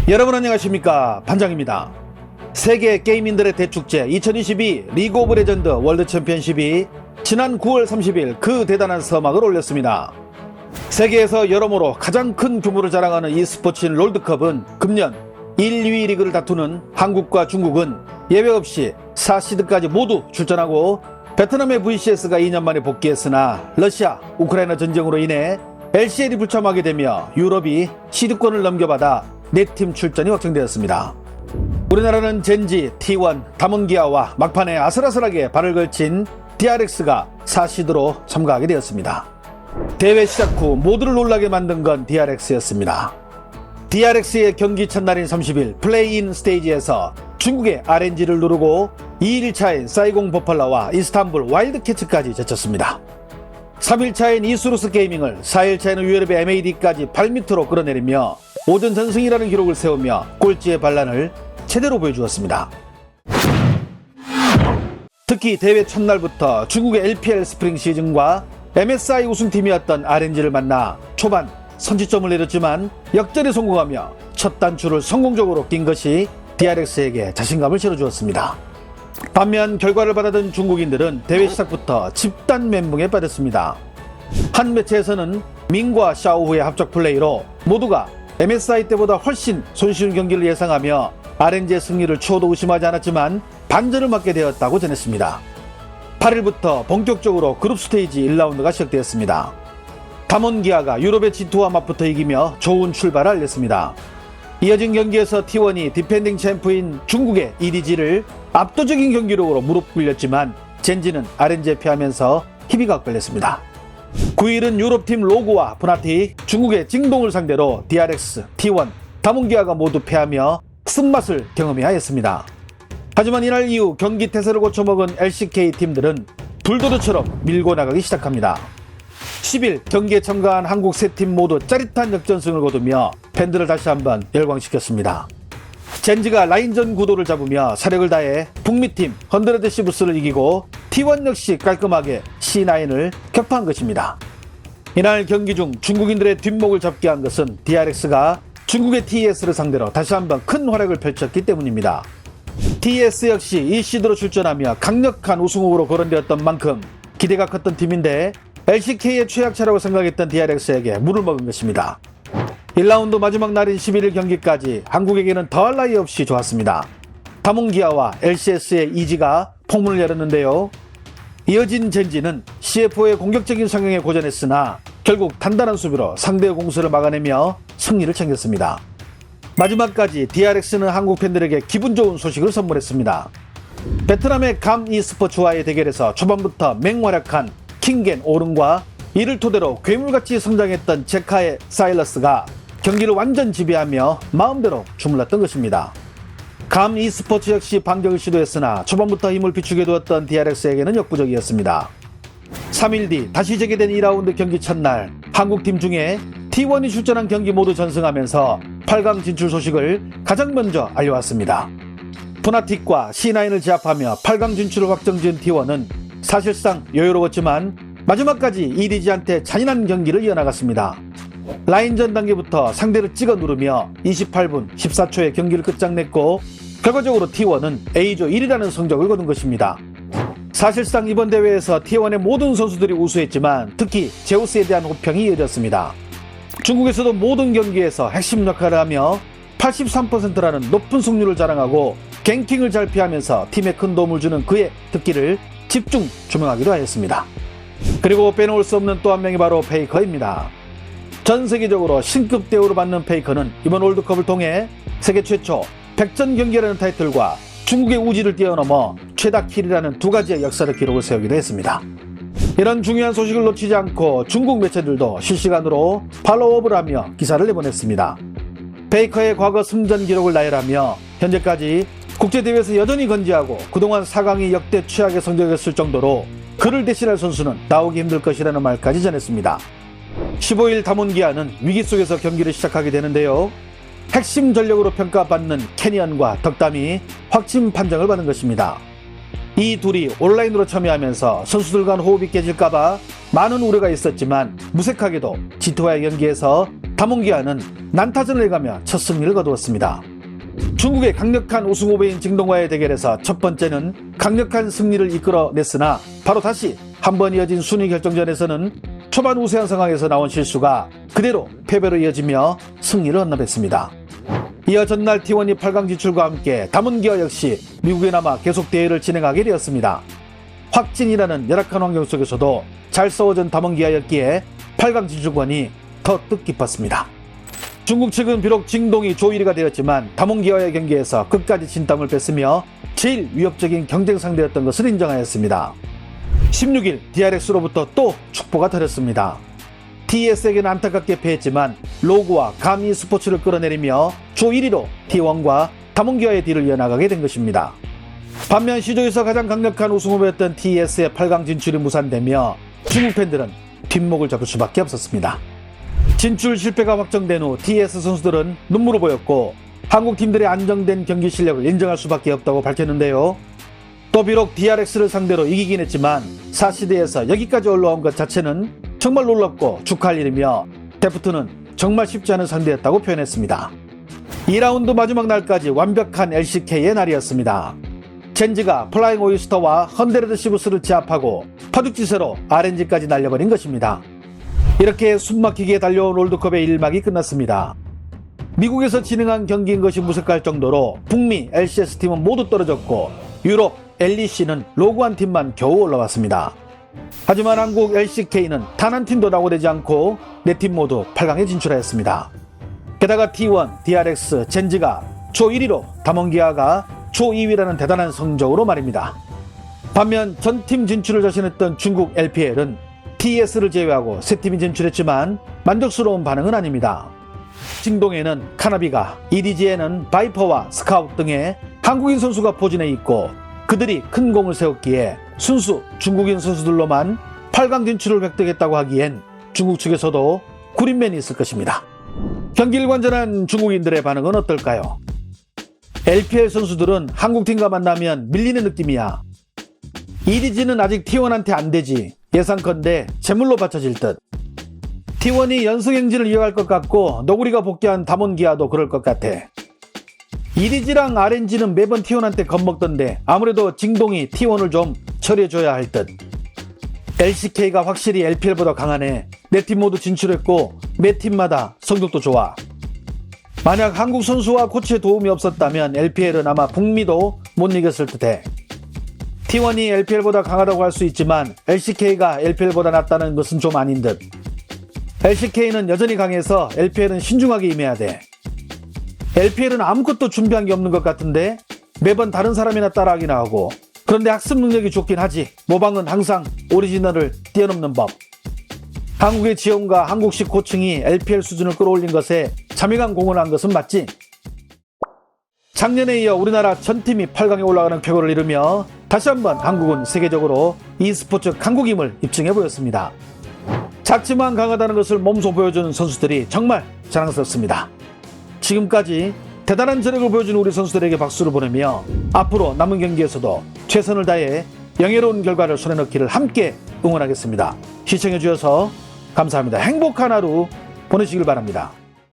여러분 안녕하십니까, 반장입니다. 세계 게이민들의 대축제 2022 리그 오브 레전드 월드 챔피언십이 지난 9월 30일 그 대단한 서막을 올렸습니다. 세계에서 여러모로 가장 큰 규모를 자랑하는 e스포츠인 롤드컵은 금년 1, 2위 리그를 다투는 한국과 중국은 예외 없이 4시드까지 모두 출전하고, 베트남의 VCS가 2년 만에 복귀했으나 러시아, 우크라이나 전쟁으로 인해 LCL이 불참하게 되며 유럽이 시드권을 넘겨받아 4팀 출전이 확정되었습니다. 우리나라는 젠지, T1, 담원기아와 막판에 아슬아슬하게 발을 걸친 DRX가 4시드로 참가하게 되었습니다. 대회 시작 후 모두를 놀라게 만든 건 DRX였습니다. DRX의 경기 첫날인 30일 플레이인 스테이지에서 중국의 RNG를 누르고 2일차인 사이공 버팔라와 이스탄불 와일드캐츠까지 제쳤습니다. 3일차인 이수루스 게이밍을 4일차에는 유럽의 MAD까지 발밑으로 끌어내리며 오전 전승이라는 기록을 세우며 꼴찌의 반란을 제대로 보여주었습니다. 특히 대회 첫날부터 중국의 LPL 스프링 시즌과 MSI 우승팀이었던 RNG를 만나 초반 선취점을 내렸지만 역전에 성공하며 첫 단추를 성공적으로 낀 것이 DRX에게 자신감을 실어주었습니다. 반면 결과를 받아든 중국인들은 대회 시작부터 집단 멘붕에 빠졌습니다. 한 매체에서는 민과 샤오후의 합작 플레이로 모두가 MSI 때보다 훨씬 손쉬운 경기를 예상하며 RNG의 승리를 추호도 의심하지 않았지만 반전을 맞게 되었다고 전했습니다. 8일부터 본격적으로 그룹 스테이지 1라운드가 시작되었습니다. 담원기아가 유럽의 G2와 맞붙어 이기며 좋은 출발을 알렸습니다. 이어진 경기에서 T1이 디펜딩 챔프인 중국의 EDG를 압도적인 경기력으로 무릎 꿇렸지만 젠지는 RNG에 패하면서 희비가 걸렸습니다. 9일은 유럽팀 로그와 푸나티, 중국의 징동을 상대로 DRX, T1, 담원기아가 모두 패하며 쓴맛을 경험해야 했습니다. 하지만 이날 이후 경기 태세를 고쳐먹은 LCK 팀들은 불도저처럼 밀고 나가기 시작합니다. 10일 경기에 참가한 한국 세 팀 모두 짜릿한 역전승을 거두며 팬들을 다시 한번 열광시켰습니다. 젠지가 라인전 구도를 잡으며 사력을 다해 북미팀 헌드레드 시브스를 이기고 T1 역시 깔끔하게 C9을 격파한 것입니다. 이날 경기 중 중국인들의 뒷목을 잡게 한 것은 DRX가 중국의 TES를 상대로 다시 한번 큰 활약을 펼쳤기 때문입니다. TES 역시 이 시드로 출전하며 강력한 우승 후보로 거론되었던 만큼 기대가 컸던 팀인데 LCK의 최약체라고 생각했던 DRX에게 물을 먹은 것입니다. 1라운드 마지막 날인 11일 경기까지 한국에게는 더할 나위 없이 좋았습니다. 담원기아와 LCS의 이지가 폭문을 열었는데요. 이어진 젠지는 CFO의 공격적인 성향에 고전했으나 결국 단단한 수비로 상대의 공수를 막아내며 승리를 챙겼습니다. 마지막까지 DRX는 한국 팬들에게 기분 좋은 소식을 선물했습니다. 베트남의 감 e스포츠와의 대결에서 초반부터 맹활약한 킹겐 오른과 이를 토대로 괴물같이 성장했던 제카의 사일러스가 경기를 완전 지배하며 마음대로 주물렀던 것입니다. 감 e스포츠 역시 반격을 시도했으나 초반부터 힘을 비추게 두었던 DRX에게는 역부족이었습니다. 3일 뒤 다시 재개된 2라운드 경기 첫날 한국팀 중에 T1이 출전한 경기 모두 전승하면서 8강 진출 소식을 가장 먼저 알려왔습니다. 푸나틱과 C9을 제압하며 8강 진출을 확정지은 T1은 사실상 여유로웠지만 마지막까지 EDG한테 잔인한 경기를 이어나갔습니다. 라인전 단계부터 상대를 찍어 누르며 28분 14초에 경기를 끝장냈고 결과적으로 T1은 A조 1위라는 성적을 거둔 것입니다. 사실상 이번 대회에서 T1의 모든 선수들이 우수했지만 특히 제우스에 대한 호평이 이어졌습니다. 중국에서도 모든 경기에서 핵심 역할을 하며 83%라는 높은 승률을 자랑하고 갱킹을 잘 피하면서 팀에 큰 도움을 주는 그의 특기를 집중 조명하기도 하였습니다. 그리고 빼놓을 수 없는 또 한 명이 바로 페이커입니다. 전 세계적으로 신급 대우를 받는 페이커는 이번 월드컵을 통해 세계 최초 100전 경기라는 타이틀과 중국의 우지를 뛰어넘어 최다 킬이라는 두 가지의 역사를 기록을 세우기도 했습니다. 이런 중요한 소식을 놓치지 않고 중국 매체들도 실시간으로 팔로우업을 하며 기사를 내보냈습니다. 페이커의 과거 승전 기록을 나열하며 현재까지 국제대회에서 여전히 건재하고 그동안 4강이 역대 최악의 성적이었을 정도로 그를 대신할 선수는 나오기 힘들 것이라는 말까지 전했습니다. 15일 담원기아는 위기 속에서 경기를 시작하게 되는데요. 핵심 전력으로 평가받는 캐니언과 덕담이 확진 판정을 받은 것입니다. 이 둘이 온라인으로 참여하면서 선수들 간 호흡이 깨질까봐 많은 우려가 있었지만 무색하게도 G2와의 경기에서 담원기아는 난타전을 해가며 첫 승리를 거두었습니다. 중국의 강력한 우승 후보인 징동과의 대결에서 첫 번째는 강력한 승리를 이끌어냈으나 바로 다시 한 번 이어진 순위 결정전에서는 초반 우세한 상황에서 나온 실수가 그대로 패배로 이어지며 승리를 헌납했습니다. 이어 전날 T1이 8강 진출과 함께 담원기아 역시 미국에 남아 계속 대회를 진행하게 되었습니다. 확진이라는 열악한 환경 속에서도 잘 싸워준 담원기아였기에 8강 진출권이 더 뜻깊었습니다. 중국 측은 비록 징동이 조 1위가 되었지만 담원기아의 경기에서 끝까지 진땀을 뺐으며 제일 위협적인 경쟁 상대였던 것을 인정하였습니다. 16일 DRX로부터 또 축보가 터졌습니다. TS에게는 안타깝게 패했지만 로그와 가미 스포츠를 끌어내리며 조 1위로 T1과 담원기아의 뒤를 이어나가게 된 것입니다. 반면 시조에서 가장 강력한 우승 후보였던 TS의 8강 진출이 무산되며 중국 팬들은 뒷목을 잡을 수밖에 없었습니다. 진출 실패가 확정된 후 TS 선수들은 눈물을 보였고 한국 팀들의 안정된 경기 실력을 인정할 수밖에 없다고 밝혔는데요. 또 비록 DRX를 상대로 이기긴 했지만 4시대에서 여기까지 올라온 것 자체는 정말 놀랍고 축하할 일이며 데프트는 정말 쉽지 않은 상대였다고 표현했습니다. 2라운드 마지막 날까지 완벽한 LCK의 날이었습니다. 젠지가 플라잉 오이스터와 헌데레드 시브스를 제압하고 파죽지세로 RNG까지 날려버린 것입니다. 이렇게 숨막히게 달려온 롤드컵의 1막이 끝났습니다. 미국에서 진행한 경기인 것이 무색할 정도로 북미 LCS팀은 모두 떨어졌고 유럽 LEC는 로그한 팀만 겨우 올라왔습니다. 하지만 한국 LCK는 단 한 팀도 낙오되지 않고 4팀 모두 8강에 진출하였습니다. 게다가 T1, DRX, 젠지가 조 1위로 담원기아가 조 2위라는 대단한 성적으로 말입니다. 반면 전팀 진출을 자신했던 중국 LPL은 TS를 제외하고 3팀이 진출했지만 만족스러운 반응은 아닙니다. 징동에는 카나비가, EDG에는 바이퍼와 스카웃 등의 한국인 선수가 포진해 있고 그들이 큰 공을 세웠기에 순수 중국인 선수들로만 8강 진출을 획득했다고 하기엔 중국 측에서도 구린면이 있을 것입니다. 경기를 관전한 중국인들의 반응은 어떨까요? LPL 선수들은 한국팀과 만나면 밀리는 느낌이야. EDG는 아직 T1한테 안 되지. 예상컨대 제물로 바쳐질 듯. T1이 연승 행진을 이어갈 것 같고 너구리가 복귀한 담원기아도 그럴 것 같아. EDG랑 RNG는 매번 T1한테 겁먹던데 아무래도 징동이 T1을 좀 처리해줘야 할 듯. LCK가 확실히 LPL보다 강하네. 4팀 모두 진출했고 매 팀마다 성적도 좋아. 만약 한국 선수와 코치의 도움이 없었다면 LPL은 아마 북미도 못 이겼을 듯해. T1이 LPL보다 강하다고 할 수 있지만 LCK가 LPL보다 낫다는 것은 좀 아닌 듯. LCK는 여전히 강해서 LPL은 신중하게 임해야 돼. LPL은 아무것도 준비한 게 없는 것 같은데 매번 다른 사람이나 따라하기나 하고 그런데 학습 능력이 좋긴 하지. 모방은 항상 오리지널을 뛰어넘는 법. 한국의 지원과 한국식 코칭이 LPL 수준을 끌어올린 것에 자명한 공헌한 것은 맞지. 작년에 이어 우리나라 전팀이 8강에 올라가는 쾌거를 이루며 다시 한번 한국은 세계적으로 e스포츠 강국임을 입증해 보였습니다. 작지만 강하다는 것을 몸소 보여준 선수들이 정말 자랑스럽습니다. 지금까지 대단한 저력을 보여준 우리 선수들에게 박수를 보내며 앞으로 남은 경기에서도 최선을 다해 영예로운 결과를 손에 넣기를 함께 응원하겠습니다. 시청해 주셔서 감사합니다. 행복한 하루 보내시길 바랍니다.